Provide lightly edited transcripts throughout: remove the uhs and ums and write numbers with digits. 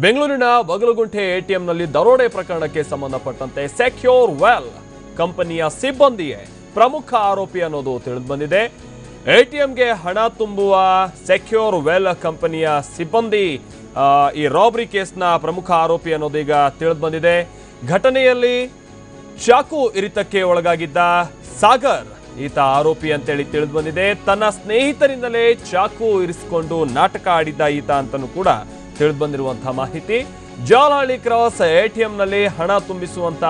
ಬೆಂಗಳೂರಿನ ಬಗಲಗುಂಟೆ ಎಟಿಎಂನಲ್ಲಿ ದರೋಡೆ ಪ್ರಕರಣಕ್ಕೆ ಸಂಬಂಧಪಟ್ಟಂತೆ ಸೆಕ್ಯೂರ್ ವೆಲ್ ಕಂಪನಿಯ ಸಿಬ್ಬಂದಿಯೇ ಪ್ರಮುಖ ಆರೋಪಿ ಅನ್ನೋದು ತಿಳಿದುಬಂದಿದೆ. ಎಟಿಎಂಗೆ ಹಣ ತುಂಬುವ ಸೆಕ್ಯೂರ್ ವೆಲ್ ಕಂಪನಿಯ ಸಿಬ್ಬಂದಿ ಈ ರಾಬರಿ ಕೇಸ್ನ ಪ್ರಮುಖ ಆರೋಪಿ ಅನ್ನೋದು ಈಗ ತಿಳಿದುಬಂದಿದೆ. ಘಟನೆಯಲ್ಲಿ ಚಾಕು ಇರಿತಕ್ಕೆ ಒಳಗಾಗಿದ್ದ ಸಾಗರ್ ಈತ ಆರೋಪಿ ಅಂತೇಳಿ ತಿಳಿದುಬಂದಿದೆ. ತನ್ನ ಸ್ನೇಹಿತರಿಂದಲೇ ಚಾಕು ಇರಿಸಿಕೊಂಡು ನಾಟಕ ಆಡಿದ್ದ ಈತ ಅಂತಲೂ ಕೂಡ ತಿಳಿದುಬಂದಿರುವಂತಹ ಮಾಹಿತಿ. ಜಾಲಹಳ್ಳಿ ಕ್ರಾಸ್ ಎಟಿಎಂನಲ್ಲಿ ಹಣ ತುಂಬಿಸುವಂತ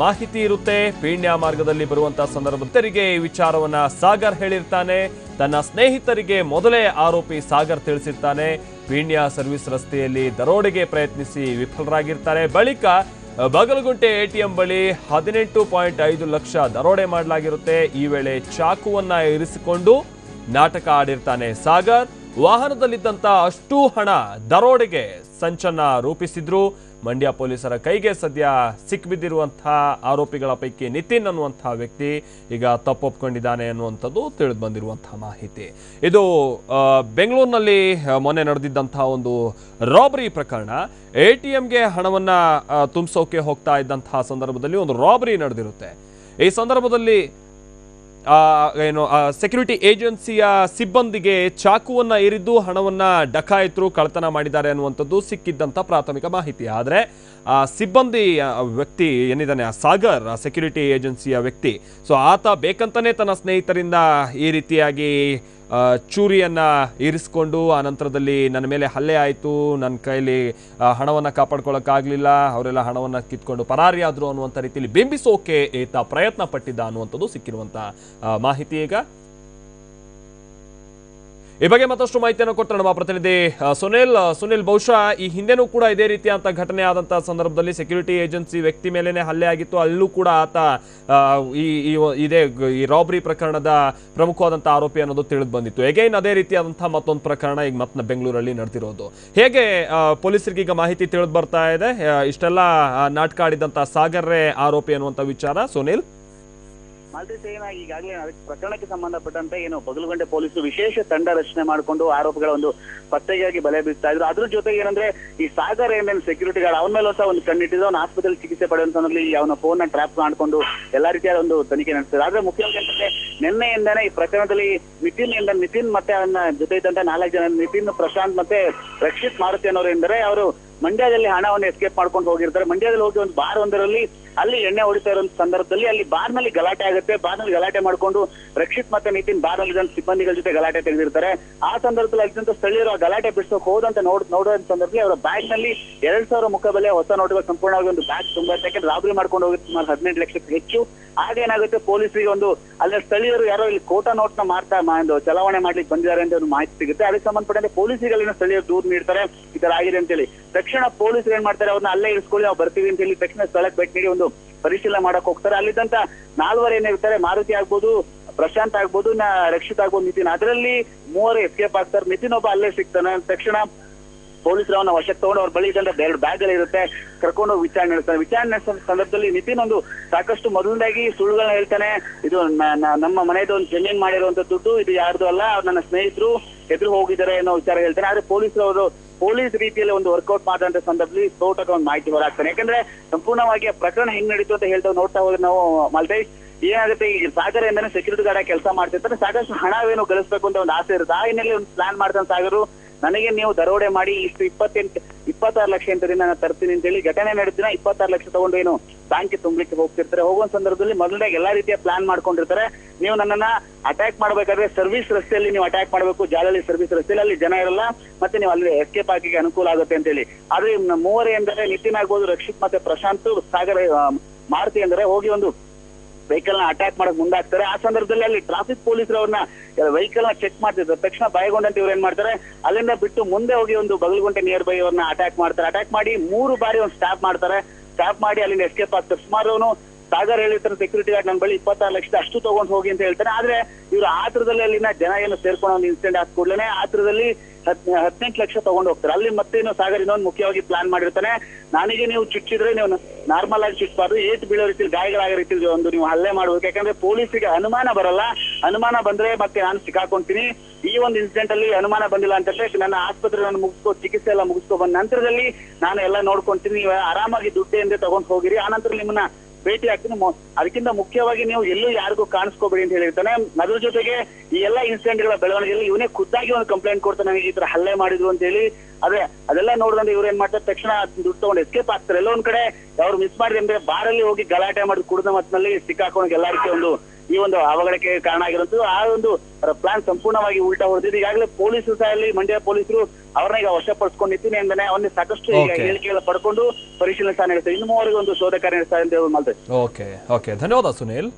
ಮಾಹಿತಿ ಇರುತ್ತೆ. ಪೀಣ್ಯ ಮಾರ್ಗದಲ್ಲಿ ಬರುವಂತಹ ಸಂದರ್ಭದರಿಗೆ ಈ ವಿಚಾರವನ್ನ ಸಾಗರ್ ಹೇಳಿರ್ತಾನೆ. ತನ್ನ ಸ್ನೇಹಿತರಿಗೆ ಮೊದಲೇ ಆರೋಪಿ ಸಾಗರ್ ತಿಳಿಸಿರ್ತಾನೆ. ಪೀಣ್ಯ ಸರ್ವಿಸ್ ರಸ್ತೆಯಲ್ಲಿ ದರೋಡೆಗೆ ಪ್ರಯತ್ನಿಸಿ ವಿಫಲರಾಗಿರ್ತಾರೆ. ಬಳಿಕ ಬಗಲಗುಂಟೆ ಎಟಿಎಂ ಬಳಿ 18.5 ಲಕ್ಷ ದರೋಡೆ ಮಾಡಲಾಗಿರುತ್ತೆ. ಈ ವೇಳೆ ಚಾಕುವನ್ನ ಇರಿಸಿಕೊಂಡು ನಾಟಕ ಆಡಿರ್ತಾನೆ ಸಾಗರ್. ವಾಹನದಲ್ಲಿದ್ದಂತ ಅಷ್ಟು ಹಣ ದರೋಡೆಗೆ ಸಂಚನ್ನ ರೂಪಿಸಿದ್ರು. ಮಂಡ್ಯ ಪೊಲೀಸರ ಕೈಗೆ ಸದ್ಯ ಸಿಕ್ಬಿದ್ದಿರುವಂತಹ ಆರೋಪಿಗಳ ಪೈಕಿ ನಿತಿನ್ ಅನ್ನುವಂತಹ ವ್ಯಕ್ತಿ ಈಗ ತಪ್ಪೊಪ್ಕೊಂಡಿದ್ದಾನೆ ಅನ್ನುವಂಥದ್ದು ತಿಳಿದು ಬಂದಿರುವಂತಹ ಮಾಹಿತಿ. ಇದು ಬೆಂಗಳೂರಿನಲ್ಲಿ ಮೊನ್ನೆ ನಡೆದಿದ್ದಂತಹ ಒಂದು ರಾಬರಿ ಪ್ರಕರಣ. ಎಟಿಎಂಗೆ ಹಣವನ್ನ ತುಂಬಿಸೋಕೆ ಹೋಗ್ತಾ ಇದ್ದಂತಹ ಸಂದರ್ಭದಲ್ಲಿ ಒಂದು ರಾಬರಿ ನಡೆದಿರುತ್ತೆ. ಈ ಸಂದರ್ಭದಲ್ಲಿ ಸೆಕ್ಯೂರಿಟಿ ಏಜೆನ್ಸಿಯ ಸಿಬ್ಬಂದಿಗೆ ಚಾಕುವನ್ನ ಇರಿದು ಹಣವನ್ನ ಡಕಾಯಿತರು ಕಳ್ಳತನ ಮಾಡಿದ್ದಾರೆ ಅನ್ನುವಂಥದ್ದು ಸಿಕ್ಕಿದ್ದಂತ ಪ್ರಾಥಮಿಕ ಮಾಹಿತಿ. ಆದರೆ ಆ ಸಿಬ್ಬಂದಿ ವ್ಯಕ್ತಿ ಏನಿದ್ದಾನೆ ಸಾಗರ್, ಸೆಕ್ಯೂರಿಟಿ ಏಜೆನ್ಸಿಯ ವ್ಯಕ್ತಿ, ಸೊ ಆತ ಬೇಕಂತಾನೆ ತನ್ನ ಸ್ನೇಹಿತರಿಂದ ಈ ರೀತಿಯಾಗಿ ಚೂರಿಯನ್ನ ಇರಿಸ್ಕೊಂಡು ಆ ನಂತರದಲ್ಲಿ ನನ್ನ ಮೇಲೆ ಹಲ್ಲೆ ಆಯಿತು, ನನ್ನ ಕೈಲಿ ಹಣವನ್ನು ಕಾಪಾಡ್ಕೊಳ್ಳೋಕ್ಕಾಗಲಿಲ್ಲ, ಅವರೆಲ್ಲ ಹಣವನ್ನು ಕಿತ್ಕೊಂಡು ಪರಾರಿಯಾದರು ಅನ್ನುವಂಥ ರೀತಿಯಲ್ಲಿ ಬಿಂಬಿಸೋಕೆ ಈತ ಪ್ರಯತ್ನ ಪಟ್ಟಿದ್ದ ಅನ್ನುವಂಥದ್ದು ಸಿಕ್ಕಿರುವಂಥ ಮಾಹಿತಿ. ಈಗ ಈ ಬಗ್ಗೆ ಮತ್ತಷ್ಟು ಮಾಹಿತಿಯನ್ನು ಕೊಟ್ಟರೆ ನಮ್ಮ ಪ್ರತಿನಿಧಿ ಸುನಿಲ್, ಬಹುಶಃ ಈ ಹಿಂದೆನೂ ಕೂಡ ಇದೇ ರೀತಿಯಾದಂಥ ಘಟನೆ ಆದಂತಹ ಸಂದರ್ಭದಲ್ಲಿ ಸೆಕ್ಯೂರಿಟಿ ಏಜೆನ್ಸಿ ವ್ಯಕ್ತಿ ಮೇಲೇನೆ ಹಲ್ಲೆ ಆಗಿತ್ತು. ಅಲ್ಲೂ ಕೂಡ ಆತ ಈ ರಾಬರಿ ಪ್ರಕರಣದ ಪ್ರಮುಖವಾದಂಥ ಆರೋಪಿ ಅನ್ನೋದು ತಿಳಿದು ಬಂದಿತ್ತು. ಎಗೈನ್ ಅದೇ ರೀತಿಯಾದಂತಹ ಮತ್ತೊಂದು ಪ್ರಕರಣ ಈಗ ಮತ್ತೆ ಬೆಂಗಳೂರಲ್ಲಿ ನಡೆದಿರೋದು. ಹೇಗೆ ಪೊಲೀಸರಿಗೆ ಈಗ ಮಾಹಿತಿ ತಿಳಿದು ಬರ್ತಾ ಇದೆ? ಇಷ್ಟೆಲ್ಲ ನಾಟಕ ಆಡಿದಂಥ ಸಾಗರ್ರೇ ಆರೋಪಿ ಅನ್ನುವಂಥ ವಿಚಾರ ಸುನಿಲ್. ಈಗಾಗಲೇ ಪ್ರಕರಣಕ್ಕೆ ಸಂಬಂಧಪಟ್ಟಂತೆ ಬಗಲಗುಂಟೆ ಪೊಲೀಸರು ವಿಶೇಷ ತಂಡ ರಚನೆ ಮಾಡಿಕೊಂಡು ಆರೋಪಿಗಳ ಒಂದು ಪತ್ತೆಗಾಗಿ ಬಲೆ ಬೀಳ್ತಾ ಇದ್ರು. ಅದ್ರ ಜೊತೆಗೆ ಏನಂದ್ರೆ ಈ ಸಾಗರ್ ಏನೇನು ಸೆಕ್ಯೂರಿಟಿ ಗಾರ್ಡ್ ಅವನ ಮೇಲೆ ಸಹ ಒಂದು ಕಣ್ಣಿಟ್ಟಿದ್ದು ಅವನ ಆಸ್ಪತ್ರೆಯಲ್ಲಿ ಚಿಕಿತ್ಸೆ ಪಡೆಯುವಂತಲ್ಲಿ ಅವನ ಫೋನ್ ನ ಟ್ರ್ಯಾಪ್ ಮಾಡಿಕೊಂಡು ಎಲ್ಲಾ ರೀತಿಯಾದ ಒಂದು ತನಿಖೆ ನಡೆಸ್ತಾರೆ. ಆದ್ರೆ ಮುಖ್ಯವಾಗಿ ಅಂತಂದ್ರೆ ನಿನ್ನೆಯಿಂದಾನೆ ಈ ಪ್ರಕರಣದಲ್ಲಿ ನಿತಿನ್ ಮತ್ತೆ ಅವನ ಜೊತೆ ಇದ್ದಂತ 4 ಜನ ನಿತಿನ್, ಪ್ರಶಾಂತ್ ಮತ್ತೆ ರಕ್ಷಿತ್ ಮಾರುತಿ ಅನ್ನೋರು ಎಂದರೆ ಅವರು ಮಂಡ್ಯದಲ್ಲಿ ಹಣವನ್ನು ಎಸ್ಕೇಪ್ ಮಾಡ್ಕೊಂಡು ಹೋಗಿರ್ತಾರೆ. ಮಂಡ್ಯದಲ್ಲಿ ಹೋಗಿ ಒಂದು ಬಾರ್ ಒಂದರಲ್ಲಿ ಅಲ್ಲಿ ಎಣ್ಣೆ ಹೊಡಿತಾ ಇರೋ ಸಂದರ್ಭದಲ್ಲಿ ಅಲ್ಲಿ ಬಾರ್ ನಲ್ಲಿ ಗಲಾಟೆ ಆಗುತ್ತೆ. ಬಾರ್ ನಲ್ಲಿ ಗಲಾಟೆ ಮಾಡ್ಕೊಂಡು ರಕ್ಷಿತ್ ಮತ್ತೆ ನಿತಿನ್ ಬಾರ್ ನಲ್ಲಿ ಸಿಬ್ಬಂದಿಗಳ ಜೊತೆ ಗಲಾಟೆ ತೆಗೆದಿರ್ತಾರೆ. ಆ ಸಂದರ್ಭದಲ್ಲಿ ಅಲ್ಲಿದ್ದಂತ ಸ್ಥಳೀಯರು ಆ ಗಲಾಟೆ ಬಿಡಿಸೋಕೆ ಹೋದಂತ ನೋಡೋ ಸಂದರ್ಭದಲ್ಲಿ ಅವರ ಬ್ಯಾಗ್ ನಲ್ಲಿ 2,000 ಮುಖಬೆಲೆ ಹೊಸ ನೋಟುಗಳು ಸಂಪೂರ್ಣವಾಗಿ ಒಂದು ಬ್ಯಾಗ್ ತುಂಬ ಯಾಕಂದ್ರೆ ರಾಬರಿ ಮಾಡ್ಕೊಂಡು ಹೋಗುತ್ತೆ. ಸುಮಾರು 18 ಲಕ್ಷಕ್ಕೆ ಹೆಚ್ಚು. ಆಗೇನಾಗುತ್ತೆ, ಪೊಲೀಸರಿಗೆ ಒಂದು ಅಲ್ಲಿ ಸ್ಥಳೀಯರು ಯಾರೋ ಇಲ್ಲಿ ಕೋಟಾ ನೋಟ್ ನ ಚಲಾವಣೆ ಮಾಡ್ಲಿಕ್ಕೆ ಬಂದಿದ್ದಾರೆ ಅಂತ ಒಂದು ಮಾಹಿತಿ ಸಿಗುತ್ತೆ. ಅದಕ್ಕೆ ಸಂಬಂಧಪಟ್ಟಂತೆ ಪೊಲೀಸರಿಗೆ ಸ್ಥಳೀಯರು ದೂರು ನೀಡ್ತಾರೆ ಈ ತರ ಆಗಿದೆ ಅಂತೇಳಿ. ತಕ್ಷಣ ಪೊಲೀಸರು ಏನ್ ಮಾಡ್ತಾರೆ, ಅವ್ರನ್ನ ಅಲ್ಲೇ ಇರಿಸ್ಕೊಳ್ಳಿ, ನಾವು ಬರ್ತೀವಿ ಅಂತ ಹೇಳಿ ತಕ್ಷಣ ಸ್ಥಳಕ್ಕೆ ಭೇಟಿ ನೀಡಿ ಒಂದು ಪರಿಶೀಲನೆ ಮಾಡಕ್ ಹೋಗ್ತಾರೆ. ಅಲ್ಲಿದ್ದಂತ 4 ಏನಿರ್ತಾರೆ, ಮಾರುತಿ ಆಗ್ಬೋದು, ಪ್ರಶಾಂತ್ ಆಗ್ಬೋದು, ರಕ್ಷಿತ್ ಆಗ್ಬೋದು, ನಿತಿನ್, ಅದರಲ್ಲಿ 3 ಎಸ್ಕೇಪ್ ಆಗ್ತಾರೆ. ನಿತಿನ್ ಒಬ್ಬ ಅಲ್ಲೇ ಸಿಗ್ತಾನೆ. ತಕ್ಷಣ ಪೊಲೀಸರು ಅವನ ವಶಕ್ಕೆ ತಗೊಂಡು ಅವ್ರ ಬಳಿ ಇದ್ದಂತ 2 ಬ್ಯಾಗ್ ಇರುತ್ತೆ, ಕರ್ಕೊಂಡು ವಿಚಾರಣೆ ನಡೆಸ್ತಾರೆ. ವಿಚಾರಣೆ ನಡೆಸೋ ಸಂದರ್ಭದಲ್ಲಿ ನಿತಿನ್ ಒಂದು ಸಾಕಷ್ಟು ಮೊದಲನೇದಾಗಿ ಸುಳ್ಳುಗಳನ್ನ ಹೇಳ್ತಾನೆ. ಇದು ನಮ್ಮ ಮನೆಯದು ಒಂದು ಜಮೀನ್ ಮಾಡಿರುವಂತ ದುಡ್ಡು, ಇದು ಯಾರ್ದು ಅಲ್ಲ, ನನ್ನ ಸ್ನೇಹಿತರು ಎದುರು ಹೋಗಿದ್ದಾರೆ ಅನ್ನೋ ವಿಚಾರ ಹೇಳ್ತಾನೆ. ಆದ್ರೆ ಪೊಲೀಸರು ಪೊಲೀಸ್ ರೀತಿಯಲ್ಲಿ ಒಂದು ವರ್ಕೌಟ್ ಮಾಡಿದಂತ ಸಂದರ್ಭದಲ್ಲಿ ಸ್ಫೋಟಕ ಒಂದು ಮಾಹಿತಿ ಹೊರಾಗ್ತಾನೆ. ಯಾಕಂದ್ರೆ ಸಂಪೂರ್ಣವಾಗಿ ಪ್ರಕರಣ ಹೆಂಗ್ ನಡೀತು ಅಂತ ಹೇಳ್ತಾ ನೋಡ್ತಾ ಹೋದ್ರೆ ನಾವು ಮಲ್ತೇಶ್, ಏನಾಗುತ್ತೆ, ಈ ಸಾಗರ್ ಎಂದಾನೆ ಸೆಕ್ಯೂರಿಟಿ ಗಾರ್ಡ್ ಕೆಲಸ ಮಾಡ್ತಿರ್ತಾರೆ. ಸಾಕಷ್ಟು ಹಣವೇನು ಗಳಿಸ್ಬೇಕು ಅಂತ ಒಂದು ಆಸೆ ಇರುತ್ತೆ. ಆ ಹಿನ್ನೆಲೆ ಒಂದು ಪ್ಲಾನ್ ಮಾಡ್ತಾನೆ ಸಾಗರು, ನನಗೆ ನೀವು ದರೋಡೆ ಮಾಡಿ ಇಷ್ಟು 26 ಲಕ್ಷ ಇಂತರಿಂದ ನಾನು ತರ್ತೀನಿ ಅಂತ ಹೇಳಿ ಘಟನೆ ನಡೆದಿನ 26 ಲಕ್ಷ ತಗೊಂಡು ಏನು ಬ್ಯಾಂಕ್ ತುಂಬಲಿಕ್ಕೆ ಹೋಗ್ತಿರ್ತಾರೆ. ಹೋಗುವ ಸಂದರ್ಭದಲ್ಲಿ ಮೊದಲನೇ ಎಲ್ಲಾ ರೀತಿಯ ಪ್ಲಾನ್ ಮಾಡ್ಕೊಂಡಿರ್ತಾರೆ. ನೀವು ನನ್ನನ್ನ ಅಟ್ಯಾಕ್ ಮಾಡ್ಬೇಕಾದ್ರೆ ಸರ್ವಿಸ್ ರಸ್ತೆಯಲ್ಲಿ ನೀವು ಅಟ್ಯಾಕ್ ಮಾಡಬೇಕು, ಜಾಲಹಳ್ಳಿ ಸರ್ವಿಸ್ ರಸ್ತೆಯಲ್ಲಿ, ಅಲ್ಲಿ ಜನ ಇರಲ್ಲ, ಮತ್ತೆ ನೀವು ಅಲ್ಲಿ ಎಸ್ಕೇಪ್ ಆಗಿಗೆ ಅನುಕೂಲ ಆಗುತ್ತೆ ಅಂತ ಹೇಳಿ. ಆದ್ರೆ 3 ಎಂದರೆ ನಿತಿನ್ ಆಗ್ಬೋದು, ರಕ್ಷಿತ್ ಮತ್ತೆ ಪ್ರಶಾಂತ್, ಸಾಗರ್, ಮಾರುತಿ ಅಂದರೆ ಹೋಗಿ ಒಂದು ವೆಹಿಕಲ್ ನ ಅಟ್ಯಾಕ್ ಮಾಡಕ್ ಮುಂದಾಗ್ತಾರೆ. ಆ ಸಂದರ್ಭದಲ್ಲಿ ಅಲ್ಲಿ ಟ್ರಾಫಿಕ್ ಪೊಲೀಸರು ಅವ್ರನ್ನ ವೆಹಿಕಲ್ ನ ಚೆಕ್ ಮಾಡ್ತಿರ್ತಾರೆ. ತಕ್ಷಣ ಭಯಗೊಂಡಂತ ಇವ್ರು ಏನ್ ಮಾಡ್ತಾರೆ, ಅಲ್ಲಿಂದ ಬಿಟ್ಟು ಮುಂದೆ ಹೋಗಿ ಒಂದು ಬಗಲಗುಂಟೆ ನಿಯರ್ ಬೈ ಅವ್ರನ್ನ ಅಟ್ಯಾಕ್ ಮಾಡ್ತಾರೆ. ಅಟ್ಯಾಕ್ ಮಾಡಿ 3 ಬಾರಿ ಒಂದು ಸ್ಟಾಪ್ ಮಾಡ್ತಾರೆ. ಸ್ಟಾಪ್ ಮಾಡಿ ಅಲ್ಲಿಂದ ಎಸ್ಕೇಪ್ ಆಗ್ತಾರೆ. ಸುಮಾರು ಸಾಗರ್ ಹೇಳಿರ್ತಾನೆ ಸೆಕ್ಯೂರಿಟಿ ಗಾರ್ಡ್ ನನ್ನ ಬಳಿ 26 ಲಕ್ಷದ ಅಷ್ಟು ತಗೊಂಡು ಹೋಗಿ ಅಂತ ಹೇಳ್ತಾನೆ. ಆದ್ರೆ ಇವ್ರು ಆತ್ರದಲ್ಲಿ ಅಲ್ಲಿನ ಜನ ಏನು ಸೇರ್ಕೊಂಡು ಒಂದು ಇನ್ಸಿಡೆಂಟ್ ಆದ ಕೂಡಲೇ ಆತ್ರದಲ್ಲಿ 18 ಲಕ್ಷ ತಗೊಂಡು ಹೋಗ್ತಾರೆ. ಅಲ್ಲಿ ಮತ್ತೇನು ಸಾಗರ್ ಇನ್ನೊಂದು ಮುಖ್ಯವಾಗಿ ಪ್ಲಾನ್ ಮಾಡಿರ್ತಾನೆ, ನನಗೆ ನೀವು ಚುಚ್ಚಿದ್ರೆ ನೀವು ನಾರ್ಮಲ್ ಆಗಿ ಚುಚ್ಚಬಾರ್ದು, ಏಟ್ ಬೀಳೋ ರೀತಿಯಲ್ಲಿ ಗಾಯಗಳಾಗೋ ರೀತಿಯಲ್ಲಿ ಒಂದು ನೀವು ಹಲ್ಲೆ ಮಾಡ್ಬೇಕು. ಯಾಕಂದ್ರೆ ಪೊಲೀಸರಿಗೆ ಅನುಮಾನ ಬರಲ್ಲ, ಅನುಮಾನ ಬಂದ್ರೆ ಮತ್ತೆ ನಾನು ಸಿಕ್ಕಾಕೊಂತೀನಿ. ಈ ಒಂದು ಇನ್ಸಿಡೆಂಟ್ ಅಲ್ಲಿ ಅನುಮಾನ ಬಂದಿಲ್ಲ ಅಂತಂದ್ರೆ ನನ್ನ ಆಸ್ಪತ್ರೆ ನಾನು ಚಿಕಿತ್ಸೆ ಎಲ್ಲ ಮುಗಿಸ್ಕೊ ಬಂದ ನಂತರದಲ್ಲಿ ನಾನು ಎಲ್ಲ ನೋಡ್ಕೊಂತೀನಿ, ನೀವು ಆರಾಮಾಗಿ ದುಡ್ಡಿಂದ ತಗೊಂಡು ಹೋಗಿರಿ, ಆನಂತರ ನಿಮ್ಮನ್ನ ಭೇಟಿ ಆಗ್ತೀನಿ. ಅದಕ್ಕಿಂತ ಮುಖ್ಯವಾಗಿ ನೀವು ಎಲ್ಲೂ ಯಾರಿಗೂ ಕಾಣಿಸ್ಕೋಬೇಡಿ ಅಂತ ಹೇಳಿರ್ತಾನೆ. ಅದ್ರ ಜೊತೆಗೆ ಈ ಎಲ್ಲಾ ಇನ್ಸಿಡೆಂಟ್ ಗಳ ಬೆಳವಣಿಗೆಯಲ್ಲಿ ಇವನೇ ಖುದ್ದಾಗಿ ಒಂದು ಕಂಪ್ಲೇಂಟ್ ಕೊಡ್ತಾನೆ, ನನಗೆ ಈ ತರ ಹಲ್ಲೆ ಮಾಡಿದ್ರು ಅಂತ ಹೇಳಿ. ಅದೇ ಅದೆಲ್ಲ ನೋಡಿದ್ರೆ ಇವ್ರು ಏನ್ ಮಾಡ್ತಾರೆ, ತಕ್ಷಣ ದುಡ್ಡು ತಗೊಂಡು ಎಸ್ಕೇಪ್ ಆಗ್ತಾರೆ. ಎಲ್ಲೋ ಒಂದ್ ಕಡೆ ಅವ್ರು ಮಿಸ್ ಮಾಡಿದ್ರೆ ಅಂದ್ರೆ ಬಾರಲ್ಲಿ ಹೋಗಿ ಗಲಾಟೆ ಮಾಡಿ ಕುಡಿದ ಮತ್ತಿನಲ್ಲಿ ಸಿಕ್ಕಾಕೊಂಡು ಎಲ್ಲಾ ರೀತಿಯ ಒಂದು ಈ ಒಂದು ಅವಘಡಕ್ಕೆ ಕಾರಣ ಆಗಿರುವಂತದ್ದು. ಆ ಒಂದು ಪ್ಲಾನ್ ಸಂಪೂರ್ಣವಾಗಿ ಉಲ್ಟಾ ಹೊಡೆದಿದ್ದು. ಈಗಾಗಲೇ ಪೊಲೀಸರು ಸಹ ಅಲ್ಲಿ ಮಂಡ್ಯ ಪೊಲೀಸರು ಅವ್ರನ್ನ ಈಗ ವಶಪಡಿಸ್ಕೊಂಡಿರ್ತೀನಿ ಅಂದ್ರೆ ಅವನ್ನ ಸಾಕಷ್ಟು ಈಗ ಹೇಳಿಕೆಗಳ ಪಡ್ಕೊಂಡು ಪರಿಶೀಲನೆ ಸಹ ನಡೆಸ್ತಾರೆ. ಇನ್ನು ಮೂವರೆಗೆ ಒಂದು ಶೋಧ ಕಾರ್ಯ ನಡೆಸ್ತಾರೆ ಅಂತ ಹೇಳ್ಬೋದು. ಓಕೆ ಧನ್ಯವಾದ ಸುನೀಲ್.